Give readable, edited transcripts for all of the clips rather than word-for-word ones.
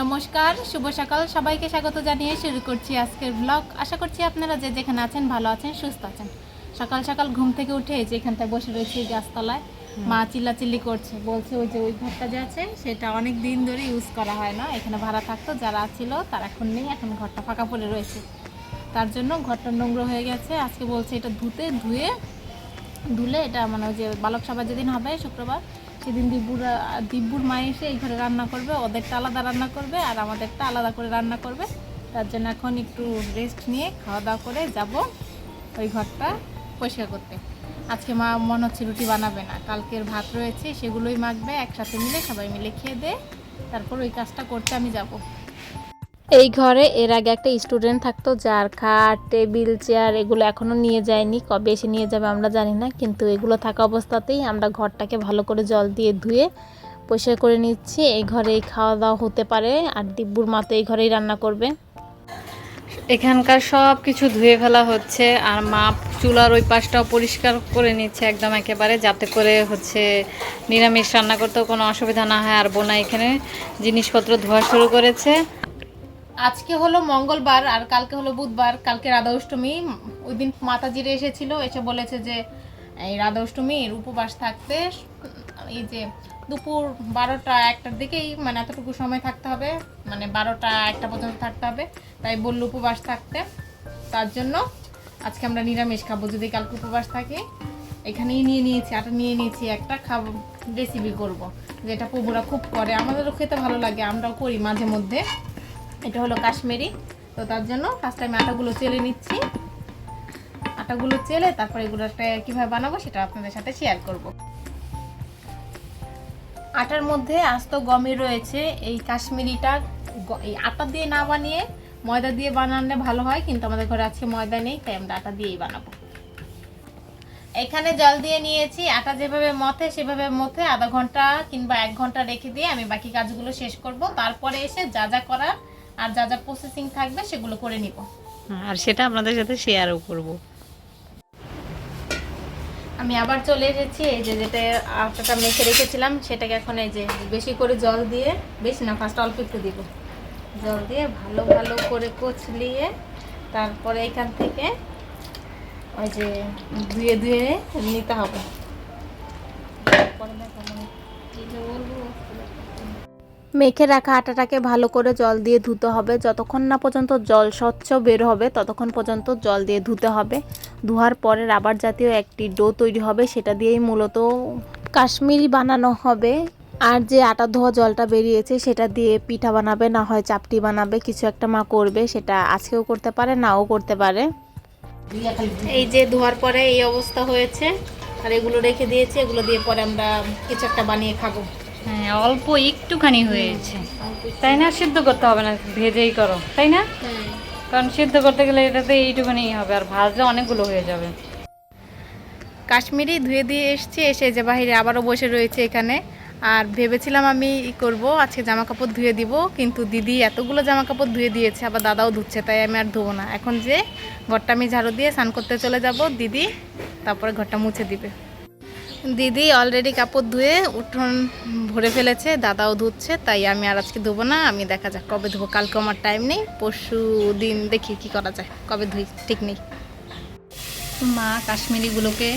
নমস্কার, শুভ সকাল। সবাইকে স্বাগত জানিয়ে শুরু করছি আজকের ব্লগ। আশা করছি আপনারা যে যেখানে আছেন ভালো আছেন, সুস্থ আছেন। সকাল সকাল ঘুম থেকে উঠে যে এখানটায় বসে রয়েছে গাছতলায়, মা চিল্লাচিল্লি করছে, বলছে ওই যে ওই ঘরটা যে আছে সেটা অনেক দিন ধরে ইউজ করা হয় না, এখানে ভাড়া থাকতো যারা ছিল তারা এখন নেই, এখন ঘরটা ফাঁকা পড়ে রয়েছে, তার জন্য ঘরটা নোংরা হয়ে গেছে। আজকে বলছে এটা ধুলে এটা মানে ওই যে বালক সভা যেদিন হবে শুক্রবার, সেদিন দিব্যুর মা এসে এই ঘরে রান্না করবে, ওদেরটা আলাদা রান্না করবে আর আমাদেরটা আলাদা করে রান্না করবে। তার জন্য এখন একটু রেস্ট নিয়ে খাওয়া দাওয়া করে যাব ওই ঘরটা পরিষ্কার করতে। আজকে মা মনে হচ্ছে রুটি বানাবে না, কালকের ভাত রয়েছে সেগুলোই মাখবে, একসাথে মিলে সবাই মিলে খেয়ে দে, তারপর ওই কাজটা করতে আমি যাব। এই ঘরে এর আগে একটা স্টুডেন্ট থাকতো, যার খাট টেবিল চেয়ার এগুলো এখনও নিয়ে যায়নি, কবে এসে নিয়ে যাবে আমরা জানি না, কিন্তু এগুলো থাকা অবস্থাতেই আমরা ঘরটাকে ভালো করে জল দিয়ে ধুয়ে পরিষ্কার করে নিচ্ছি। এই ঘরেই খাওয়া দাওয়া হতে পারে, আর দিব্যুর মা তো এই ঘরেই রান্না করবে। এখানকার সব কিছু ধুয়ে ফেলা হচ্ছে, আর মা চুলার ওই পাশটাও পরিষ্কার করে নিচ্ছে একদম একেবারে, যাতে করে নিরামিষ রান্না করতেও কোনো অসুবিধা না হয়। আর বোনা এখানে জিনিসপত্র ধোয়া শুরু করেছে। আজকে হলো মঙ্গলবার আর কালকে হলো বুধবার, কালকে রাধা অষ্টমী। ওই দিন মাতাজিরা এসেছিল, এসে বলেছে যে এই রাধা অষ্টমীর উপবাস থাকতে, এই যে দুপুর 12টা-1টার দিকেই, মানে এতটুকু সময় থাকতে হবে, মানে 12টা-1টা পর্যন্ত থাকতে হবে, তাই বললো উপবাস থাকতে। তার জন্য আজকে আমরা নিরামিষ খাবো, যদি কালকে উপবাস থাকে। এখানেই আটা নিয়ে নিয়েছি, একটা খাবো রেসিপি করব, যেটা প্রভুরা খুব করে, আমাদেরও খেতে ভালো লাগে, আমরাও করি মাঝে মধ্যে। এটা হলো কাশ্মীরি, তো তার জন্য ফার্স্ট টাইম আটাগুলো চেলে নিচ্ছি। আটাগুলো চেলে তারপর এগুলোটা কীভাবে বানাবো সেটা আপনাদের সাথে শেয়ার করব। আটার মধ্যে আস্ত গমই রয়েছে। এই কাশ্মীরিটা এই আটা দিয়ে না বানিয়ে ময়দা দিয়ে বানালে ভালো হয়, কিন্তু আমাদের ঘরে আজকে ময়দা নেই, তাই আমরা আটা দিয়েই বানাবো। এখানে জল দিয়ে নিয়েছি, আটা যেভাবে মথে সেভাবে মথে আধা ঘন্টা কিংবা 1 ঘন্টা রেখে দিয়ে আমি বাকি কাজগুলো শেষ করব, তারপরে এসে যা যা করার আর যা যা প্রসেসিং থাকবে সেগুলো করে নিব, আর সেটা আপনাদের সাথে শেয়ারও করব। আমি আবার চলে এসেছি। এই যে যেটা আটাটা মেখে রেখেছিলাম সেটাকে এখন এই যে বেশি করে জল দিয়ে, বেশি না ফার্স্ট অল্প একটু দিব, জল দিয়ে ভালো ভালো করে কচলিয়ে তারপরে এখান থেকে ওই যে ধুয়ে ধুয়ে নিতে হবে। মেখে রাখা আটাটাকে ভালো করে জল দিয়ে ধুতে হবে, যতক্ষণ না পর্যন্ত জল স্বচ্ছ বের হবে ততক্ষণ পর্যন্ত জল দিয়ে ধুতে হবে। ধোয়ার পরে রাবার জাতীয় একটি ডো তৈরি হবে, সেটা দিয়েই মূলত কাশ্মীরি বানানো হবে। আর যে আটা ধোয়া জলটা বেরিয়েছে সেটা দিয়ে পিঠা বানাবে, না হয় চাপটি বানাবে, কিছু একটা মা করবে, সেটা আজকেও করতে পারে নাও করতে পারে। এই যে ধোয়ার পরে এই অবস্থা হয়েছে, আর এগুলো রেখে দিয়েছি, এগুলো দিয়ে পরে আমরা কিছু একটা বানিয়ে খাবো। হ্যাঁ, অল্প একটুখানি হয়েছে, তাই না? সিদ্ধ করতে হবে না, ভেজেই করো, তাই না? কারণ সিদ্ধ করতে গেলে এটাতে এইটুখানি হবে, আর ভাজলে অনেকগুলো হয়ে যাবে। কাশ্মীরি ধুয়ে দিয়ে এসছি, এসে যে বাহিরে আবারও বসে রয়েছে এখানে। আর ভেবেছিলাম আমি করব আজকে জামা কাপড় ধুয়ে দিব, কিন্তু দিদি এতগুলো জামা কাপড় ধুয়ে দিয়েছে, আবার দাদাও ধুচ্ছে, তাই আমি আর ধোবো না। এখন যে ঘরটা আমি ঝাড়ু দিয়ে স্নান করতে চলে যাব, দিদি তারপরে ঘরটা মুছে দিবে। দিদি অলরেডি কাপড় ধুয়ে উঠোন ভরে ফেলেছে, দাদাও ধুচ্ছে, তাই আমি আর আজকে ধোবো না। আমি দেখা যাক কবে ধোবো, কালকে আমার টাইম নেই, পরশু দিন দেখি কি করা যায়, কবে ধুই ঠিক নেই। মা কাশ্মীরিগুলোকে,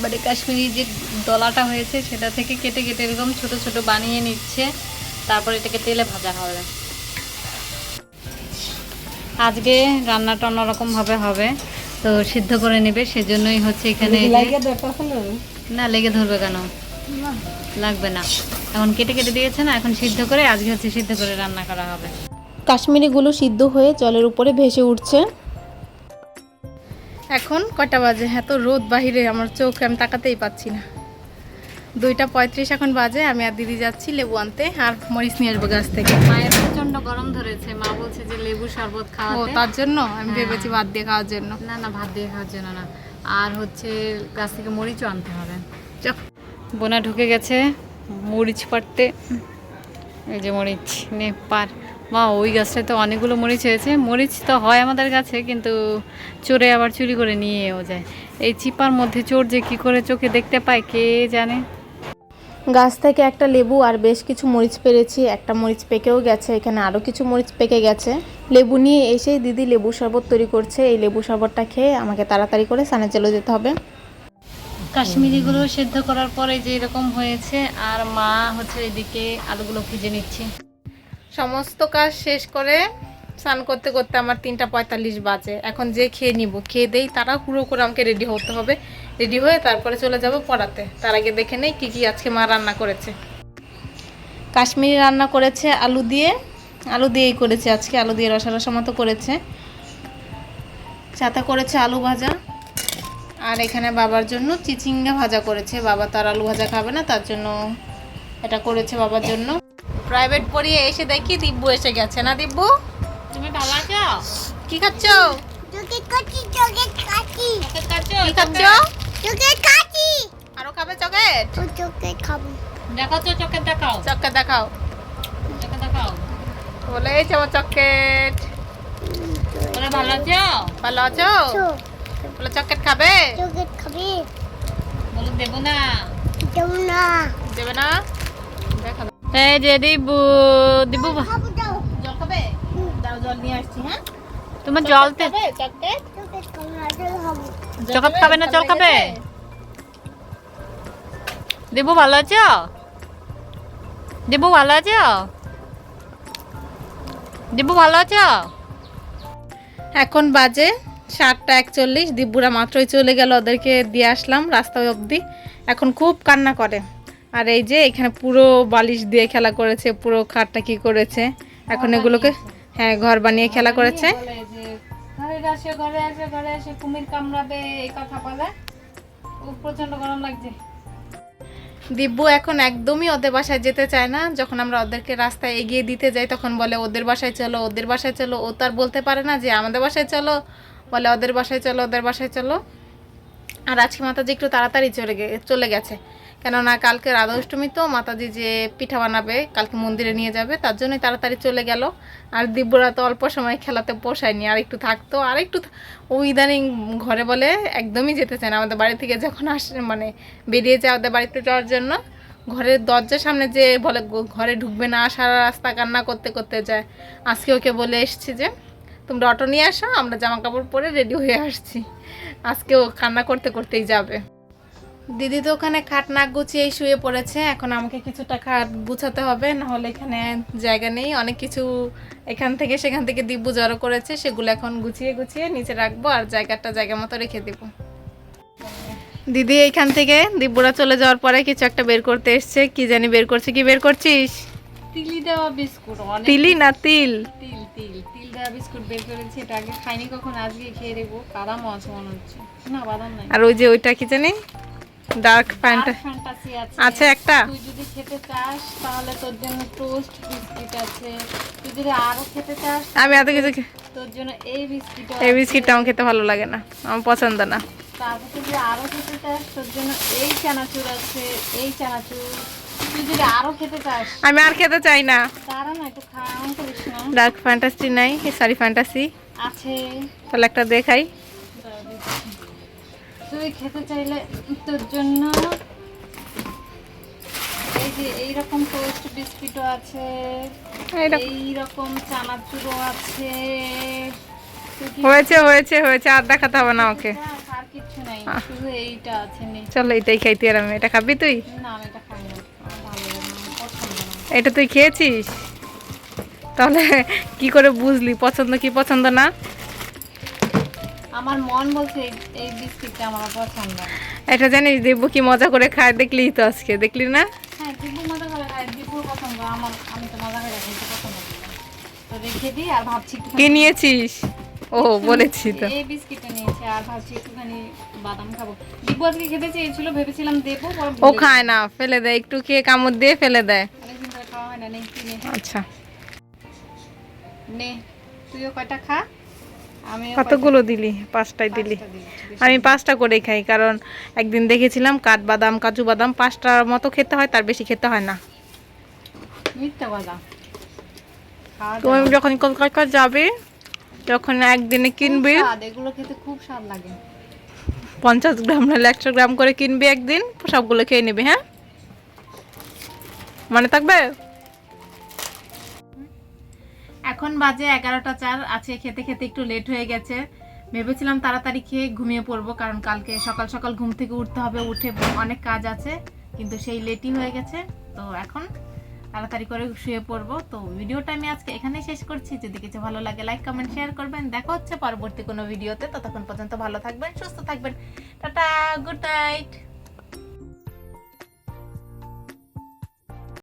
মানে কাশ্মীরি যে দলাটা হয়েছে সেটা থেকে কেটে কেটে এরকম ছোট ছোট বানিয়ে নিচ্ছে, তারপর এটাকে তেলে ভাজা হবে। আজকে রান্নাটা অন্যরকমভাবে হবে, তো সিদ্ধ করে নেবে, সেজন্যই এখানে। না, লেগে ধরবে কেন? লাগবে না, এখন কেটে কেটে দিয়েছে না, এখন সিদ্ধ করে, আজকে সিদ্ধ করে রান্না করা হবে। কাশ্মীরিগুলো সিদ্ধ হয়ে জলের উপরে ভেসে উঠছে। এখন কটা বাজে? এত রোদ বাহিরে, আমার চোখে আমি তাকাতেই পাচ্ছি না। 2:35 এখন বাজে। আমি আর দিদি যাচ্ছি লেবু আনতে, আর মরিচ নিয়ে আসবো গাছ থেকে। মায়ের প্রচন্ড গরম ধরেছে, মা বলছে যে লেবু শরবত খাওয়াতে। তার জন্য আমি ভেবেছি ভাত দিয়ে খাওয়ার জন্য। না না, ভাত দিয়ে খাওয়ার জন্য না, আর গাছ থেকে মরিচও আনতে হবে। বোনা ঢুকে গেছে মরিচ পাড়তে। এই যে মরিচ নে পার। মা, ওই গাছটায় তো অনেকগুলো মরিচ হয়েছে। মরিচ তো হয় আমাদের গাছে, কিন্তু চোরে আবার চুরি করে নিয়েও যায়। এই চিপার মধ্যে চোর যে কি করে চোখে দেখতে পায় কে জানে। গাছ থেকে একটা লেবু আর বেশ কিছু মরিচ পেরেছি, একটা মরিচ পেকেও গেছে, এখানে আরও কিছু মরিচ পেকে গেছে। লেবু নিয়ে এসেই দিদি লেবু শরবত তৈরি করছে। এই লেবু শরবতটা খেয়ে আমাকে তাড়াতাড়ি করে স্নানে চলে যেতে হবে। কাশ্মীরিগুলো সেদ্ধ করার পরে যে এরকম হয়েছে, আর মা হচ্ছে এদিকে আলুগুলো ভেজে নিচ্ছে। সমস্ত কাজ শেষ করে স্নান করতে করতে আমার 3:45 বাজে। এখন যে খেয়ে নিব, খেয়ে দেই তারা হুড়ো করে আমাকে রেডি হতে হবে। রেডি হয়ে তারপরে চলে যাব পড়াতে। তার আগে দেখে নেই কী কী আজকে মা রান্না করেছে। কাশ্মীরি রান্না করেছে আলু দিয়েই করেছে আজকে, আলু দিয়ে রসা রসা মতো করেছে। সাথে করেছে আলু ভাজা, আর এখানে বাবার জন্য চিচিঙ্গা ভাজা করেছে। বাবা তার আলু ভাজা খাবে না, তার জন্য এটা করেছে বাবার জন্য। প্রাইভেট পড়িয়ে এসে দেখি দিব্যু এসে গেছে। না দিব্যু, তুমি ভালো আছো? কি খাচ্ছ? আরো খাবে চকলেট? দেখাও তো, চোখে দেখাও, চকলেট দেখাও। চোখে দেখাও। বলে এই যে আমার চকলেট। বলে ভালো আছো? ভালো আছো? বলে চকলেট খাবে? বলে দেবো না। দেবে না? দেখা এই যে দিবু দিবু, জল খাবে? দাও জল নিয়ে আসছি। হ্যাঁ, তোমার জল খাবে চকলেট? চকলেট খাবে না জল খাবে? দিবু ভালো আছো? দিবু ভালো আছো? দিবু ভালো আছো? এখন বাজে 7:41। দিব্যুরা মাত্রই চলে গেল, ওদেরকে দিয়ে আসলাম রাস্তায় অবধি। এখন খুব কান্না করে। আর এই যে এখানে পুরো বালিশ দিয়ে খেলা করেছে, পুরো খাটটা কি করেছে। এখন এগুলোকে হ্যাঁ ঘর বানিয়ে খেলা করেছে। ঘরে আসে কুমির কামড়াবে, এই কথা বলে। প্রচন্ড গরম লাগছে। দিব্যু এখন একদমই ওদের বাসায় যেতে চায় না। যখন আমরা ওদেরকে রাস্তায় এগিয়ে দিতে যাই তখন বলে ওদের বাসায় চলো, ওদের বাসায় চলো। ও তার বলতে পারে না যে আমাদের বাসায় চলো, বলে ওদের বাসায় চলো, ওদের বাসায় চলো। আর আজকে মাতাজি একটু তাড়াতাড়ি চলে গেছে, কেননা কালকে রাধা অষ্টমী, তো মাতাজি যে পিঠা বানাবে কালকে মন্দিরে নিয়ে যাবে, তার জন্যই তাড়াতাড়ি চলে গেল। আর দিব্যরা তো অল্প সময় খেলাতে পোষায়নি, আর একটু থাকতো, আর একটু ও ইদানিং ঘরে বলে একদমই যেতে চায় না। আমাদের বাড়ি থেকে যখন আসে মানে বেরিয়ে যায় ওদের বাড়িতে যাওয়ার জন্য, ঘরের দরজার সামনে যে বলে ঘরে ঢুকবে না, সারা রাস্তা কান্না করতে করতে যায়। আজকে ওকে বলে এসছি যে তোমরা অটো নিয়ে আসো, আমরা জামা কাপড় পরে রেডি হয়ে আসছি। আজকে ও কান্না করতে করতেই যাবে। দিদি তো ওখানে খাট না গুছিয়েই শুয়ে পড়েছে। এখন আমাকে কিছুটা খাট গুছাতে হবে, নাহলে এখানে জায়গা নেই। অনেক কিছু এখান থেকে সেখান থেকে দিব্যু জড়ো করেছে, সেগুলো এখন গুছিয়ে গুছিয়ে নিচে রাখবো, আর জায়গাটা জায়গা মতো রেখে দিব। দিদি এইখান থেকে দিব্যুরা চলে যাওয়ার পরে কিছু একটা বের করতে এসছে। কি জানি বের করছে। কি বের করছিস? তিলি দেওয়া বিস্কুট। তিলি না তিল? তিল তিল তিল দেওয়া বিস্কুট বের করেছি। এটা আগে খাইনি কখন, আজকে খেয়ে দেখবো। বাদাম আছে মনে হচ্ছে। না বাদাম নাই। আর ওই যে ওইটা কি জানি ডার্ক ফ্যান্টাসি আছে একটা। তুই যদি খেতে চাস তাহলে তোর জন্য টোস্ট বিস্কিট আছে। তুই যদি আরো খেতে চাস আমি এত কিছু তোর জন্য এই বিস্কিট। এই বিস্কিটটা আমার খেতে ভালো লাগে না, আমার পছন্দ না। তারপর তুই যদি আরো খেতে চাস তোর জন্য এই চানাচুর আছে, এই চানাচুর। তুই যদি আরো খেতে চাস। আমি আর খেতে চাই না। তারা না একটু খাওয়া করিস না। ডার্ক ফ্যান্টাসি নাই, সরি ফ্যান্টাসি আছে, তাহলে একটা দেখাই। তুই খেতে চাইলে তোর জন্য এই যে এইরকম টোস্ট বিস্কিটও আছে, এইরকম চানাচুরও আছে। হয়েছে হয়েছে হয়েছে, আর দেখাতে হবে না ওকে। আর কিছু নাই, শুধু এইটা আছে। নে চলো এইটাই খাই। তুই আর আমি এটা খাবি? তুই না, আমি এটা খাই না, আমার ভালো লাগে না, আমার পছন্দ না। এটা তুই খেয়েছিস? তাহলে কি করে বুঝলি পছন্দ কি পছন্দ না? আমার মন বলছে এই বিস্কিটটা আমার পছন্দ না। এটা জানিস দিব্যু কি মজা করে খায়, দেখলি তো আজকে, দেখলি না? হ্যাঁ, দিব্যু মজা করে খায়, দিব্যুর পছন্দ। আমি তো মজা করে খেতে পছন্দ করি না। তো রেখে দিই, আর ভাবছি কি নিয়েছিস? ও বলেছি তো, এই বিস্কিটটা নিয়েছি, আর ভাবছি একটুখানি বাদাম খাবো। দিব্যু আজকে খেতে চেয়েছিল, ভেবেছিলাম দেবো, ও খায় না, ফেলে দেয়। একটু খেয়ে কামড় দিয়ে ফেলে দেয়। অনেকদিন ধরে খাওয়া হয় না। নে কিনে আচ্ছা নে, তুইও কয়টা খা। আমি কতগুলো দিলি? 5টাই দিলি। আমি 5টা করেই খাই, কারণ একদিন দেখেছিলাম কাঠবাদাম কাজু বাদাম 5টার মতো খেতে হয়, তার বেশি খেতে হয় না। মিথ্যা কথা। তুমি যখন কলকাতা যাবে তখন একদিনে কিনবি, এগুলো খেতে খুব স্বাদ লাগে। 50 গ্রাম নাহলে 100 গ্রাম করে কিনবি একদিন, সবগুলো খেয়ে নিবি। হ্যাঁ, মনে থাকবে? এখন বাজে 11:04। আজকে খেতে খেতে একটু লেট হয়ে গেছে। ভেবেছিলাম তাড়াতাড়ি খেয়ে ঘুমিয়ে পড়বো, কারণ কালকে সকাল সকাল ঘুম থেকে উঠতে হবে, উঠে অনেক কাজ আছে, কিন্তু সেই লেটই হয়ে গেছে। তো এখন তাড়াতাড়ি করে শুয়ে পড়বো। তো ভিডিওটা আমি আজকে এখানেই শেষ করছি। যদি কিছু ভালো লাগে লাইক কমেন্ট শেয়ার করবেন। দেখা হচ্ছে পরবর্তী কোনো ভিডিওতে। ততক্ষণ পর্যন্ত ভালো থাকবেন, সুস্থ থাকবেন। Tata, good night.